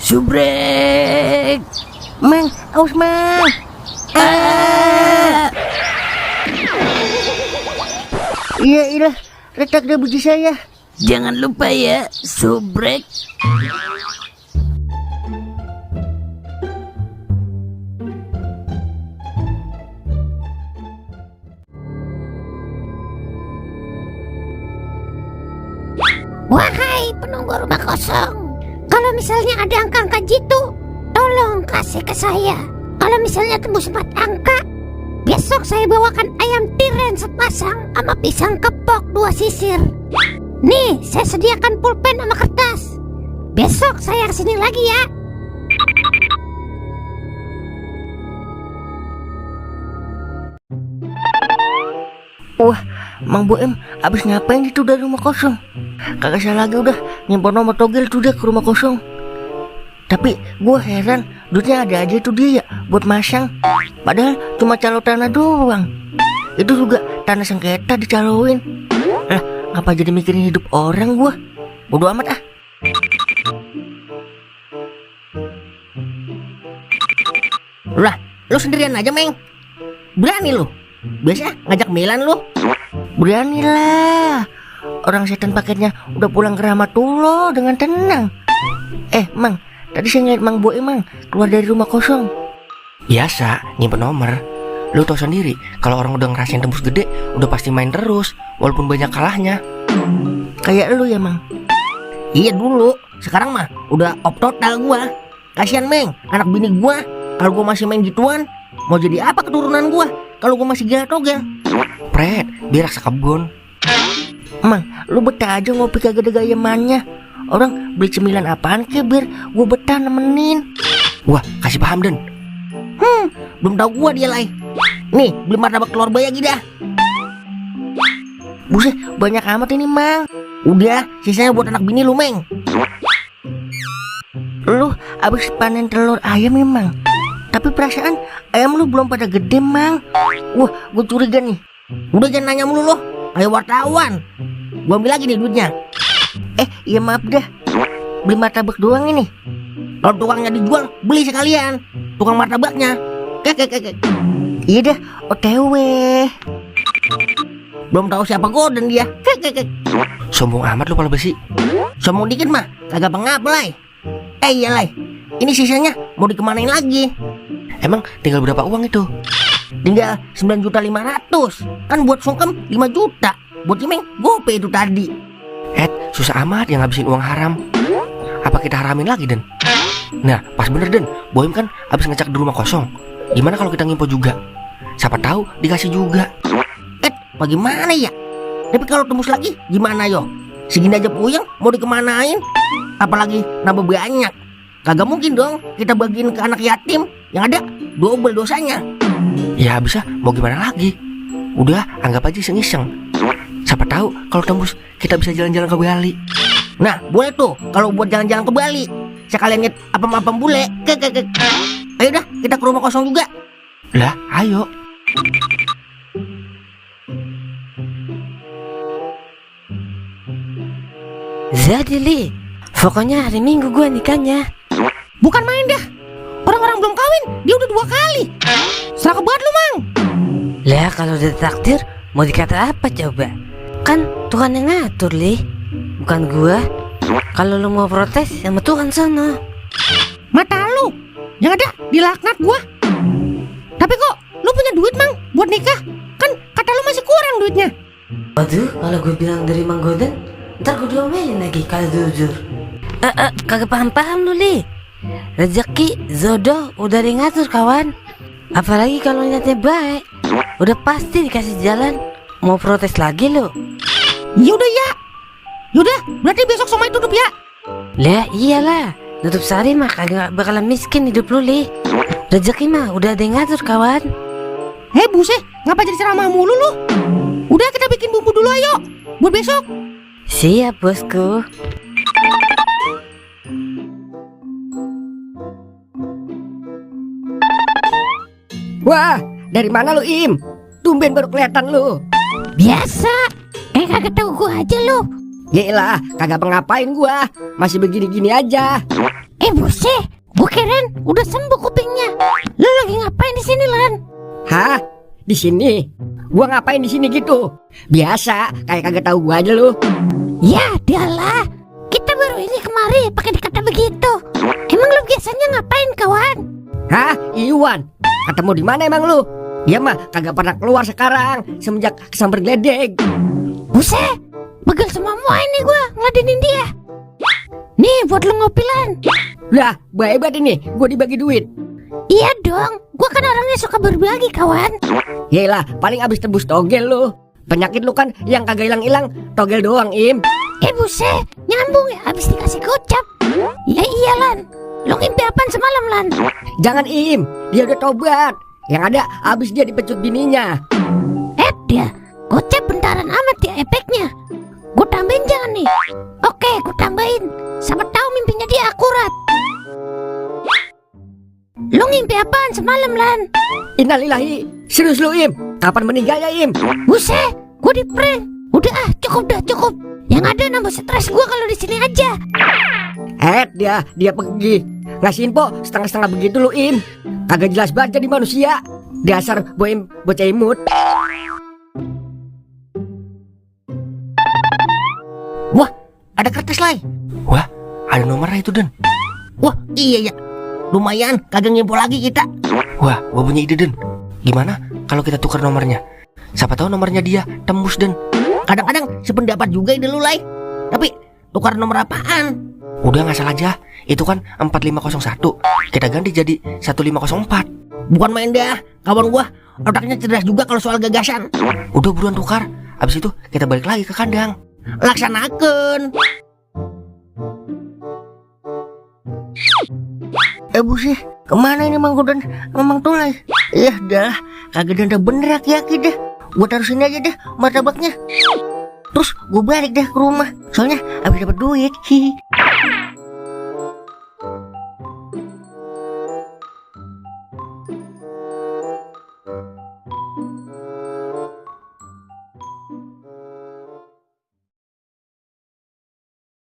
Subrek. Mang, aus mang. Iya, letak deh biji saya. Jangan lupa ya, subrek. Wahai penunggu rumah kosong, kalau misalnya ada angka-angka jitu, tolong kasih ke saya. Kalau misalnya tembus 4 angka, besok saya bawakan ayam tiren sepasang sama pisang kepok 2 sisir. Nih, saya sediakan pulpen sama kertas. Besok saya kesini lagi ya. Wah, Mang Boem abis ngapain itu dari rumah kosong? Kagak salah lagi udah nyimpen nomor togel tuh dia ke rumah kosong. Tapi gue heran, duitnya ada aja itu dia ya buat masang. Padahal cuma calo tanah doang. Itu juga tanah sengketa dicaloin. Lah, ngapa jadi mikirin hidup orang gue? Bodoh amat ah. Lah, lu sendirian aja, Meng. Berani lu? Biasa ngajak Milan lu? Berani lah. Orang setan paketnya udah pulang ke Rahmatullah dengan tenang. Mang, tadi saya ngeliat Mang Boe, Mang, keluar dari rumah kosong. Biasa, nyimpen nomor. Lu tau sendiri, kalau orang udah ngerasain tembus gede, udah pasti main terus, walaupun banyak kalahnya. Kayak lu ya, Mang? Iya dulu, sekarang mah udah op total gua. Kasian Meng, anak bini gua. Kalau gua masih main gituan, mau jadi apa keturunan gua? Kalau gua masih gila togel. Pret, biar rasa kebun. Mang, lu betah aja ngopi kagak ada gayamannya. Orang beli cemilan apaan ke biar gua betah nemenin. Wah, kasih paham Den. Belum tahu gua dia lai. Nih, beli martabak telur bayagi dah. Buset, banyak amat ini, Mang. Udah, sisanya buat anak bini lu, Meng. Lu abis panen telur ayam ya, Mang. Tapi perasaan ayam lu belum pada gede, Mang. Wah, gua curiga nih. Udah jangan nanya mulu loh. Ayo wartawan. Gua ambil lagi nih duitnya. Iya maaf dah. Beli martabak doang ini. Kalau tukangnya dijual, beli sekalian. Tukang martabaknya. Kek. Iya dah, OTW. Belum tahu siapa Gordon dia. Kek. Sombong amat lu kalau besi. Sombong dikit mah, kagak pengap lai. Iya lai. Ini sisanya mau dikemanain lagi? Emang tinggal berapa uang itu? Tinggal 9.500.000. Kan buat sungkem 5 juta. Buat Cimeng gope itu tadi. Susah amat yang ngabisin uang haram. Apa kita haramin lagi Den? Nah, pas bener Den, Boim kan abis ngecek di rumah kosong. Gimana kalau kita ngimpo juga? Siapa tahu dikasih juga. Bagaimana ya? Tapi kalau tembus lagi gimana yo? Segini aja puyeng mau dikemanain? Apalagi nambah banyak. Kagak mungkin dong kita bagiin ke anak yatim. Yang ada double dosanya. Ya bisa, mau gimana lagi? Udah, anggap aja iseng-iseng. Siapa tahu kalau tembus kita bisa jalan-jalan ke Bali. Nah, boleh tuh kalau buat jalan-jalan ke Bali. Sekalian lihat apem-apem bule. Kek. Ayo dah, kita ke rumah kosong juga. Lah, ayo. Jadi Li, pokoknya hari Minggu gua nikahnya. Bukan main dah. Orang-orang belum kawin, dia udah 2 kali. Salah banget lu, Mang. Lah kalau udah takdir, mau dikata apa coba? Kan Tuhan yang ngatur Li, bukan gua. Kalau lu mau protes sama Tuhan sana. Mata lu, yang ada dilaknat gua. Tapi kok lu punya duit, Mang, buat nikah? Kan kata lu masih kurang duitnya. Waduh, kalau gue bilang dari Mang Goden, ntar gue diomelin lagi kalau jujur. Kagak paham-paham lu Li. Rezeki, jodoh udah ada yang ngatur kawan. Apalagi kalau niatnya baik, udah pasti dikasih jalan. Mau protes lagi lu? Yaudah ya. Yaudah, berarti besok somai tutup ya. Lah iyalah, nutup sehari mah kagak bakalan miskin hidup lu Li. Rezeki mah udah ada yang ngatur kawan. Buset, ngapa jadi ceramah mulu lu? Udah kita bikin bumbu dulu ayo, buat besok. Siap bosku. Wah, dari mana lu Im? Tumben baru kelihatan lu. Biasa. Kagak tahu gua aja lu. Yelah, kagak ngapain gua. Masih begini-gini aja. Buset, gue keren udah sembuh kupingnya. Lu lagi ngapain di sini, Lan? Hah? Di sini? Gua ngapain di sini gitu? Biasa, kayak kagak tahu gua aja lu. Ya, dialah. Kita baru ini kemari pakai dikata begitu. Emang lu biasanya ngapain, kawan? Hah? Iwan? Ketemu di mana emang lu? Dia mah kagak pernah keluar sekarang semenjak kesambar geledek. Buset, begel semua ini gue ngeladenin dia. Nih buat lu ngopi, Lan. Lah, hebat ini, gua dibagi duit. Iya dong, gue kan orangnya suka berbagi, kawan. Yelah, paling abis tebus togel lu. Penyakit lu kan yang kagak hilang-hilang, togel doang, Im. Buset, nyambung ya abis dikasih gocap. Ya iya, Lan. Lu ngimpi apaan semalam, Lan? Jangan, Im, dia udah tobat. Yang ada abis dia dipecut bininya. Dia gocap bentaran amat ya efeknya. Gue tambahin jangan nih. Oke, gue tambahin. Siapa tahu mimpinya dia akurat. Lu ngimpi apaan semalam, Lan? Innalillahi. Serius lu, Im? Kapan meninggalnya, Im? Buset, gue di prank. Udah cukup. Yang ada nambah stres gue kalau di sini aja. Dia pergi. Ngasih info setengah-setengah begitu lu, Im. Kagak jelas banget jadi manusia. Dasar boim bocah imut. Wah, ada kertas lain. Wah, ada nomornya itu, Den. Wah, iya ya. Lumayan, kagak ngimpul lagi kita. Wah, gua punya ide, Den. Gimana kalau kita tukar nomornya? Siapa tahu nomornya dia tembus, Den. Kadang-kadang sependapat juga ide lu, Lai. Tapi tukar nomor apaan? Udah nggak salah aja. Itu kan 4501. Kita ganti jadi 1504. Bukan main dah. Kawan gua otaknya cerdas juga kalau soal gagasan. Udah buruan tukar. Abis itu kita balik lagi ke kandang. Laksanakan. Buset, kemana ini Mang Godan Mang Tulai? Ya dah, kagak ada bener aki-aki dah. Gua taruh sini aja deh martabaknya. Terus gue balik deh ke rumah. Soalnya habis dapat duit. Hihi.